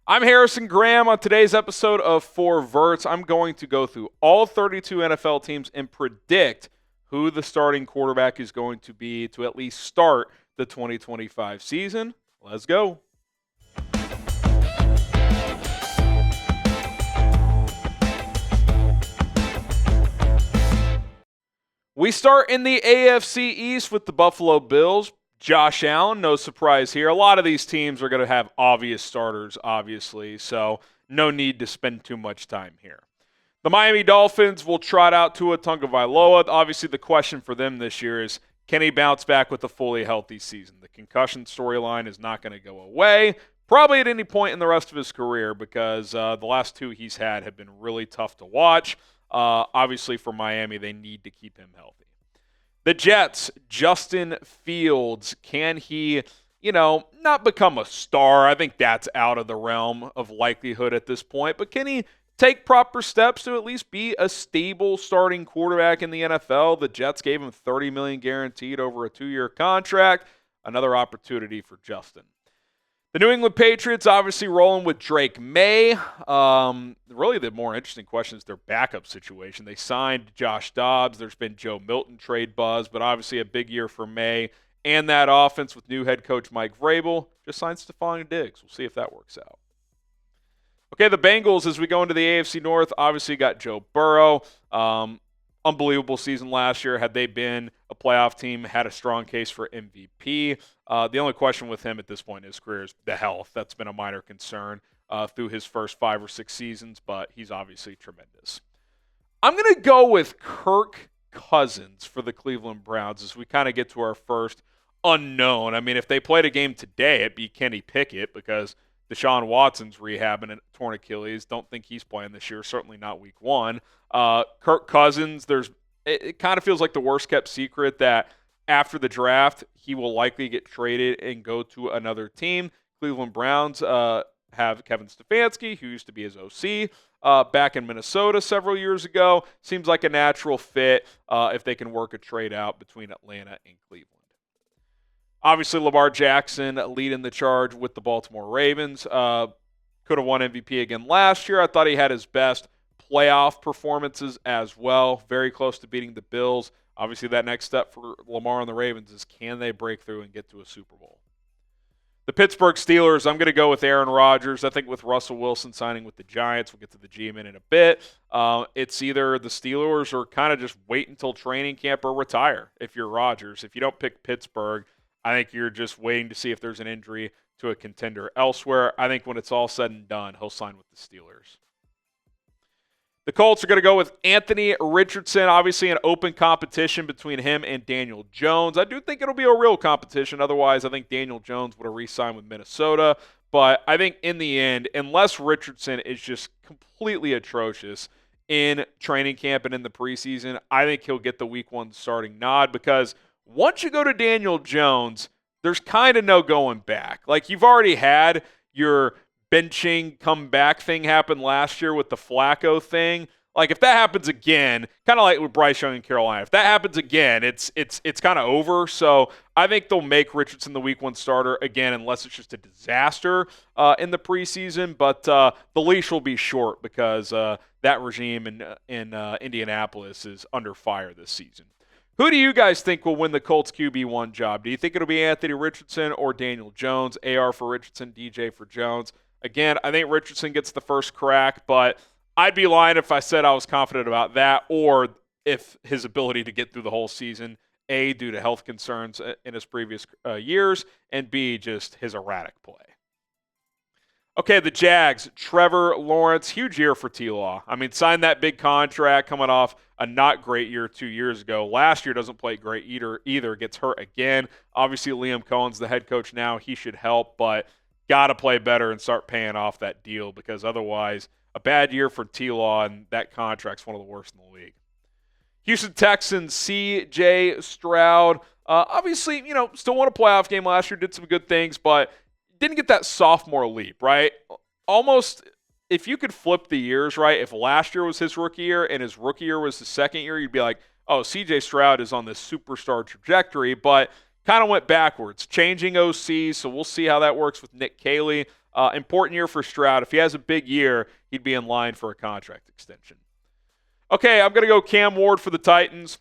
I'm Harrison Graham. On today's episode of Four Verts, I'm going to go through all 32 NFL teams and predict who the starting quarterback is going to be to at least start the 2025 season. Let's go. We start in the AFC East with the Buffalo Bills. Josh Allen, no surprise here. A lot of these teams are going to have obvious starters, obviously, so no need to spend too much time here. The Miami Dolphins will trot out Tua Tagovailoa. Obviously, the question for them this year is, can he bounce back with a fully healthy season? The concussion storyline is not going to go away, probably at any point in the rest of his career, because the last two he's had have been really tough to watch. Obviously, for Miami, they need to keep him healthy. The Jets, Justin Fields, can he, not become a star? I think that's out of the realm of likelihood at this point, but can he take proper steps to at least be a stable starting quarterback in the NFL? The Jets gave him $30 million guaranteed over a 2-year contract. Another opportunity for Justin. The New England Patriots obviously rolling with Drake Maye. Really the more interesting question is their backup situation. They signed Josh Dobbs. There's been Joe Milton trade buzz, but obviously a big year for Maye. And that offense with new head coach Mike Vrabel just signed Stephon Diggs. We'll see if that works out. Okay, the Bengals, as we go into the AFC North, obviously got Joe Burrow. Unbelievable season last year. Had they been a playoff team, had a strong case for MVP. The only question with him at this point in his career is the health. That's been a minor concern through his first 5 or 6 seasons, but he's obviously tremendous. I'm going to go with Kirk Cousins for the Cleveland Browns as we kind of get to our first unknown. I mean, if they played a game today, it'd be Kenny Pickett because Deshaun Watson's rehabbing a torn Achilles. Don't think he's playing this year, certainly not week 1. Kirk Cousins, it kind of feels like the worst-kept secret that after the draft, he will likely get traded and go to another team. Cleveland Browns have Kevin Stefanski, who used to be his OC, back in Minnesota several years ago. Seems like a natural fit if they can work a trade out between Atlanta and Cleveland. Obviously, Lamar Jackson leading the charge with the Baltimore Ravens. Could have won MVP again last year. I thought he had his best playoff performances as well. Very close to beating the Bills. Obviously, that next step for Lamar and the Ravens is can they break through and get to a Super Bowl? The Pittsburgh Steelers, I'm going to go with Aaron Rodgers. I think with Russell Wilson signing with the Giants, we'll get to the G-Men in a bit. It's either the Steelers or kind of just wait until training camp or retire if you're Rodgers. If you don't pick Pittsburgh, I think you're just waiting to see if there's an injury to a contender elsewhere. I think when it's all said and done, he'll sign with the Steelers. The Colts are going to go with Anthony Richardson. Obviously, an open competition between him and Daniel Jones. I do think it'll be a real competition. Otherwise, I think Daniel Jones would have re-signed with Minnesota. But I think in the end, unless Richardson is just completely atrocious in training camp and in the preseason, I think he'll get the week 1 starting nod because once you go to Daniel Jones, there's kind of no going back. Like, you've already had your benching comeback thing happen last year with the Flacco thing. Like, if that happens again, kind of like with Bryce Young in Carolina, if that happens again, it's kind of over. So I think they'll make Richardson the week 1 starter again, unless it's just a disaster in the preseason. But the leash will be short because that regime in Indianapolis is under fire this season. Who do you guys think will win the Colts QB1 job? Do you think it'll be Anthony Richardson or Daniel Jones? AR for Richardson, DJ for Jones. Again, I think Richardson gets the first crack, but I'd be lying if I said I was confident about that or if his ability to get through the whole season, A, due to health concerns in his previous years, and B, just his erratic play. Okay, the Jags, Trevor Lawrence, huge year for T-Law. I mean, signed that big contract coming off a not great year 2 years ago. Last year doesn't play great either, gets hurt again. Obviously, Liam Cohen's the head coach now. He should help, but got to play better and start paying off that deal because otherwise a bad year for T-Law and that contract's one of the worst in the league. Houston Texans, C.J. Stroud. Obviously, still won a playoff game last year, did some good things, but didn't get that sophomore leap, right? Almost, if you could flip the years, right, if last year was his rookie year and his rookie year was his second year, you'd be like, oh, C.J. Stroud is on this superstar trajectory, but kind of went backwards, changing OCs, so we'll see how that works with Nick Caley. Important year for Stroud. If he has a big year, he'd be in line for a contract extension. Okay, I'm going to go Cam Ward for the Titans.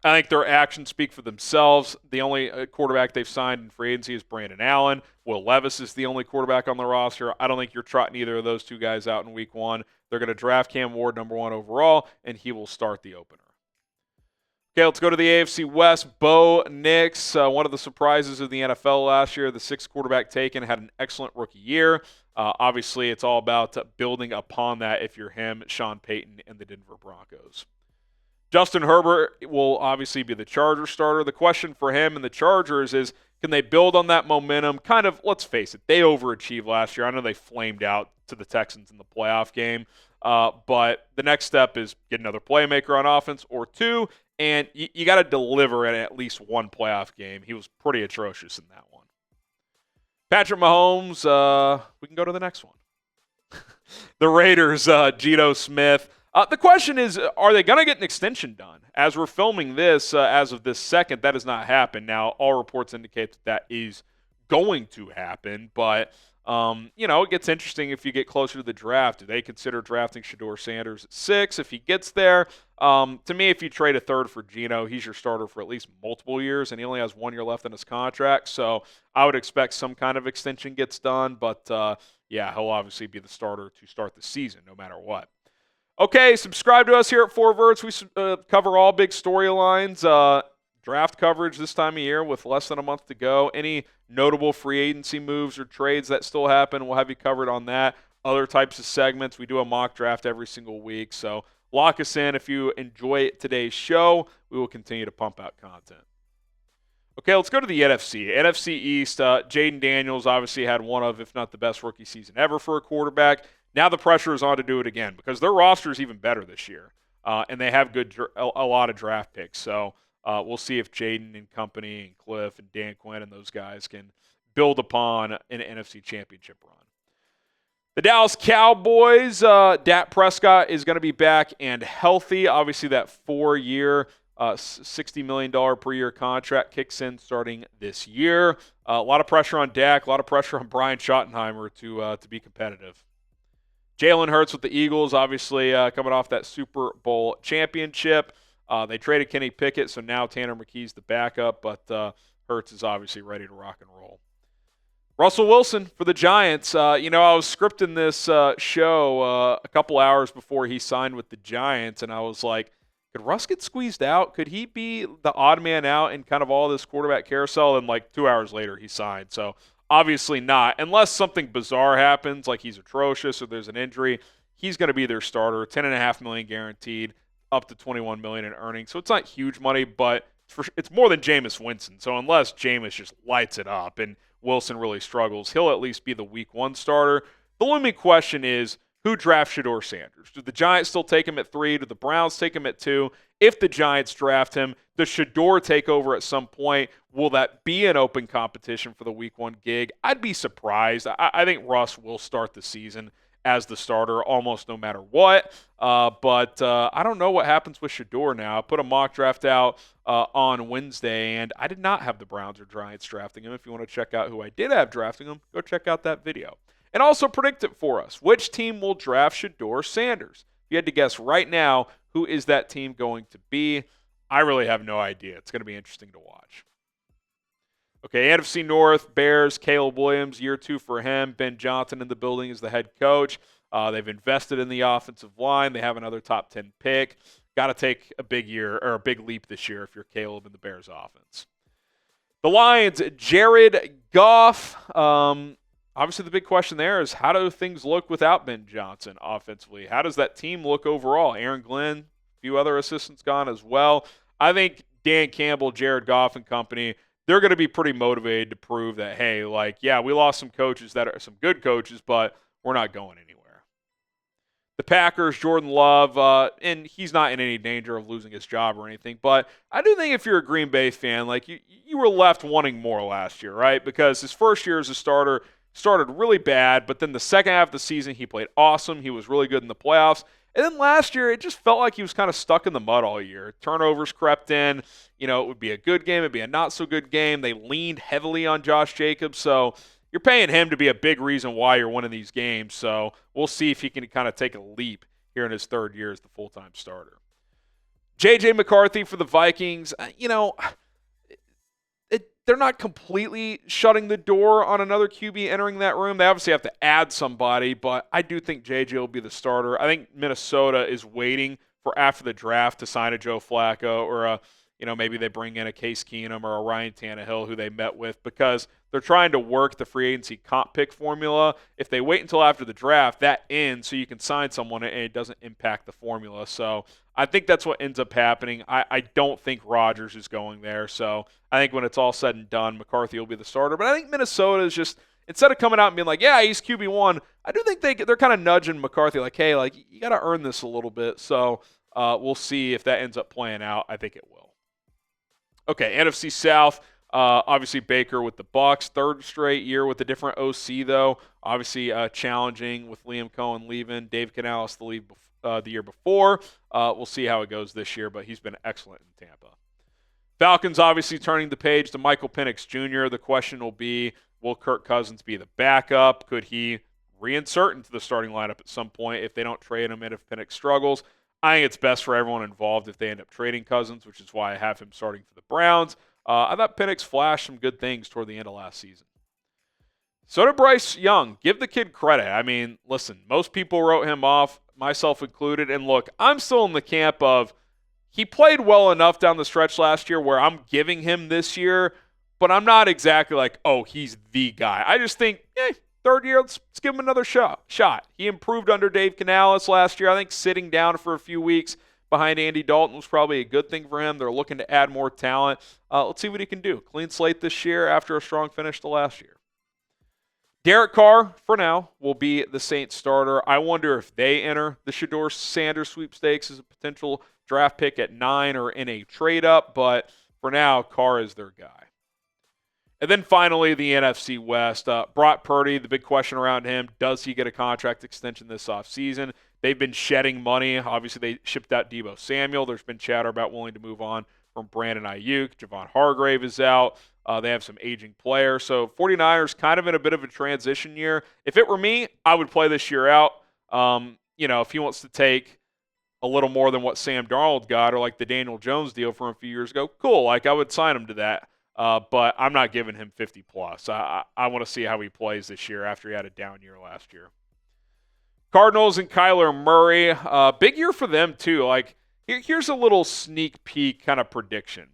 I think their actions speak for themselves. The only quarterback they've signed in free agency is Brandon Allen. Will Levis is the only quarterback on the roster. I don't think you're trotting either of those two guys out in week one. They're going to draft Cam Ward number 1 overall, and he will start the opener. Okay, let's go to the AFC West. Bo Nix, one of the surprises of the NFL last year, the 6th quarterback taken, had an excellent rookie year. Obviously, it's all about building upon that if you're him, Sean Payton, and the Denver Broncos. Justin Herbert will obviously be the Chargers starter. The question for him and the Chargers is, can they build on that momentum? Kind of, let's face it, they overachieved last year. I know they flamed out to the Texans in the playoff game, but the next step is get another playmaker on offense or two, and you got to deliver at least one playoff game. He was pretty atrocious in that one. Patrick Mahomes, we can go to the next one. The Raiders, Geno Smith. The question is, are they going to get an extension done? As we're filming this, as of this second, that has not happened. Now, all reports indicate that is going to happen, but, it gets interesting if you get closer to the draft. Do they consider drafting Shedeur Sanders at 6 if he gets there? To me, if you trade a third for Geno, he's your starter for at least multiple years, and he only has 1 year left in his contract, so I would expect some kind of extension gets done, but, he'll obviously be the starter to start the season no matter what. Okay, subscribe to us here at Four Verts. We cover all big storylines, draft coverage this time of year with less than a month to go. Any notable free agency moves or trades that still happen, we'll have you covered on that. Other types of segments. We do a mock draft every single week, so lock us in. If you enjoy today's show, we will continue to pump out content. Okay, let's go to the NFC. NFC East, Jaden Daniels obviously had one of, if not the best rookie season ever for a quarterback. Now the pressure is on to do it again because their roster is even better this year, and they have a lot of draft picks. So we'll see if Jaden and company and Cliff and Dan Quinn and those guys can build upon an NFC Championship run. The Dallas Cowboys, Dak Prescott is going to be back and healthy. Obviously, that 4-year, $60 million per year contract kicks in starting this year. A lot of pressure on Dak, a lot of pressure on Brian Schottenheimer to be competitive. Jalen Hurts with the Eagles, obviously coming off that Super Bowl championship. They traded Kenny Pickett, so now Tanner McKee's the backup, but Hurts is obviously ready to rock and roll. Russell Wilson for the Giants. I was scripting this show a couple hours before he signed with the Giants, and I was like, could Russ get squeezed out? Could he be the odd man out in kind of all this quarterback carousel? And 2 hours later, he signed. So obviously not. Unless something bizarre happens, like he's atrocious or there's an injury, he's going to be their starter. $10.5 million guaranteed, up to $21 million in earnings. So it's not huge money, but it's more than Jameis Winston. So unless Jameis just lights it up and Wilson really struggles, he'll at least be the week 1 starter. The looming question is, who drafts Shedeur Sanders? Do the Giants still take him at 3? Do the Browns take him at 2? If the Giants draft him, does Shedeur take over at some point? Will that be an open competition for the week 1 gig? I'd be surprised. I think Russ will start the season as the starter almost no matter what. But I don't know what happens with Shedeur now. I put a mock draft out on Wednesday, and I did not have the Browns or Giants drafting him. If you want to check out who I did have drafting him, go check out that video. And also predict it for us. Which team will draft Shedeur Sanders? If you had to guess right now, who is that team going to be? I really have no idea. It's going to be interesting to watch. Okay, NFC North, Bears, Caleb Williams, year 2 for him. Ben Johnson in the building as the head coach. They've invested in the offensive line. They have another top 10 pick. Got to take a big leap this year if you're Caleb in the Bears offense. The Lions, Jared Goff. Obviously, the big question there is, how do things look without Ben Johnson offensively? How does that team look overall? Aaron Glenn, a few other assistants gone as well. I think Dan Campbell, Jared Goff, and company, they're going to be pretty motivated to prove that, hey, we lost some coaches that are some good coaches, but we're not going anywhere. The Packers, Jordan Love, and he's not in any danger of losing his job or anything, but I do think if you're a Green Bay fan, you were left wanting more last year, right? Because his first year as a starter started really bad, but then the second half of the season, he played awesome. He was really good in the playoffs. And then last year, it just felt like he was kind of stuck in the mud all year. Turnovers crept in. It would be a good game. It would be a not-so-good game. They leaned heavily on Josh Jacobs. So you're paying him to be a big reason why you're winning these games. So we'll see if he can kind of take a leap here in his third year as the full-time starter. J.J. McCarthy for the Vikings, they're not completely shutting the door on another QB entering that room. They obviously have to add somebody, but I do think J.J. will be the starter. I think Minnesota is waiting for after the draft to sign a Joe Flacco or maybe they bring in a Case Keenum or a Ryan Tannehill who they met with because they're trying to work the free agency comp pick formula. If they wait until after the draft, that ends so you can sign someone and it doesn't impact the formula. So I think that's what ends up happening. I don't think Rodgers is going there. So I think when it's all said and done, McCarthy will be the starter. But I think Minnesota is just, instead of coming out and being like, yeah, he's QB1, I do think they're kind of nudging McCarthy like, hey, like you got to earn this a little bit. So we'll see if that ends up playing out. I think it will. Okay, NFC South, obviously Baker with the Bucs, third straight year with a different OC though. Obviously challenging with Liam Cohen leaving, Dave Canales the year before. We'll see how it goes this year, but he's been excellent in Tampa. Falcons obviously turning the page to Michael Penix Jr. The question will be, will Kirk Cousins be the backup? Could he reinsert into the starting lineup at some point if they don't trade him and if Penix struggles? I think it's best for everyone involved if they end up trading Cousins, which is why I have him starting for the Browns. I thought Penix flashed some good things toward the end of last season. So did Bryce Young. Give the kid credit. I mean, listen, most people wrote him off, myself included. And look, I'm still in the camp of he played well enough down the stretch last year where I'm giving him this year, but I'm not exactly like, oh, he's the guy. I just think, third year, let's give him another shot. He improved under Dave Canales last year. I think sitting down for a few weeks behind Andy Dalton was probably a good thing for him. They're looking to add more talent. Let's see what he can do. Clean slate this year after a strong finish to last year. Derek Carr, for now, will be the Saints starter. I wonder if they enter the Shedeur Sanders sweepstakes as a potential draft pick at 9 or in a trade-up, but for now, Carr is their guy. And then finally, the NFC West. Brock Purdy, the big question around him, does he get a contract extension this offseason? They've been shedding money. Obviously, they shipped out Deebo Samuel. There's been chatter about willing to move on from Brandon Ayuk. Javon Hargrave is out. They have some aging players. So 49ers kind of in a bit of a transition year. If it were me, I would play this year out. If he wants to take a little more than what Sam Darnold got or like the Daniel Jones deal from a few years ago, cool. Like I would sign him to that. But I'm not giving him 50 plus. I want to see how he plays this year after he had a down year last year. Cardinals and Kyler Murray, big year for them too. Like here's a little sneak peek kind of prediction.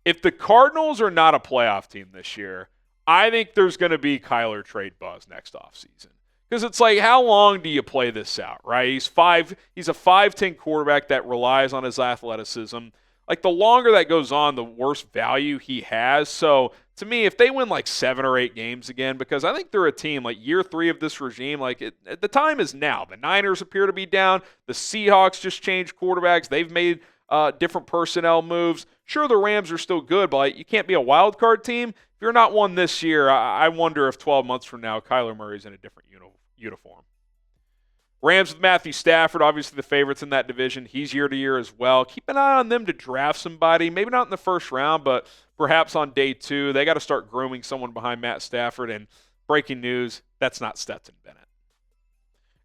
If the Cardinals are not a playoff team this year, I think there's going to be Kyler trade buzz next offseason. Because it's like, how long do you play this out, right? He's a 5'10" quarterback that relies on his athleticism. Like, the longer that goes on, the worse value he has. So, to me, if they win like 7 or 8 games again, because I think they're a team, like year 3 of this regime, the time is now. The Niners appear to be down. The Seahawks just changed quarterbacks. They've made different personnel moves. Sure, the Rams are still good, but you can't be a wild card team. If you're not one this year, I wonder if 12 months from now, Kyler Murray's in a different uniform. Rams with Matthew Stafford, obviously the favorites in that division. He's year to year as well. Keep an eye on them to draft somebody, maybe not in the first round, but perhaps on day 2. They got to start grooming someone behind Matt Stafford, and breaking news, that's not Stetson Bennett.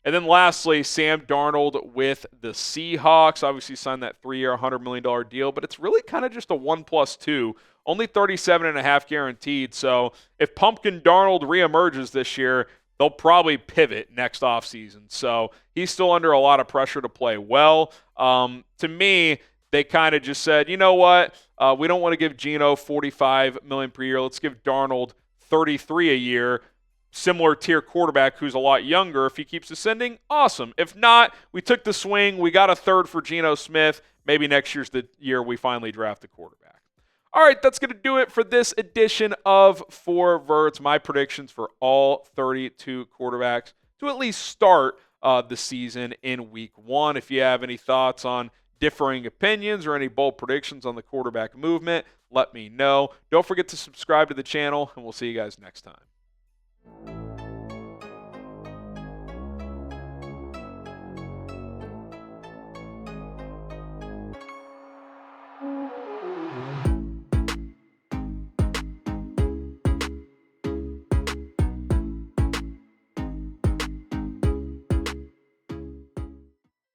And then lastly, Sam Darnold with the Seahawks. Obviously signed that 3-year, $100 million deal, but it's really kind of just a 1+2, only 37.5 guaranteed. So if Pumpkin Darnold reemerges this year, they'll probably pivot next offseason. So he's still under a lot of pressure to play well. To me, they kind of just said, you know what? We don't want to give Geno $45 million per year. Let's give Darnold $33 a year. Similar tier quarterback who's a lot younger. If he keeps ascending, awesome. If not, we took the swing. We got a third for Geno Smith. Maybe next year's the year we finally draft a quarterback. All right, that's going to do it for this edition of 4 Verts. My predictions for all 32 quarterbacks to at least start the season in week 1. If you have any thoughts on differing opinions or any bold predictions on the quarterback movement, let me know. Don't forget to subscribe to the channel, and we'll see you guys next time.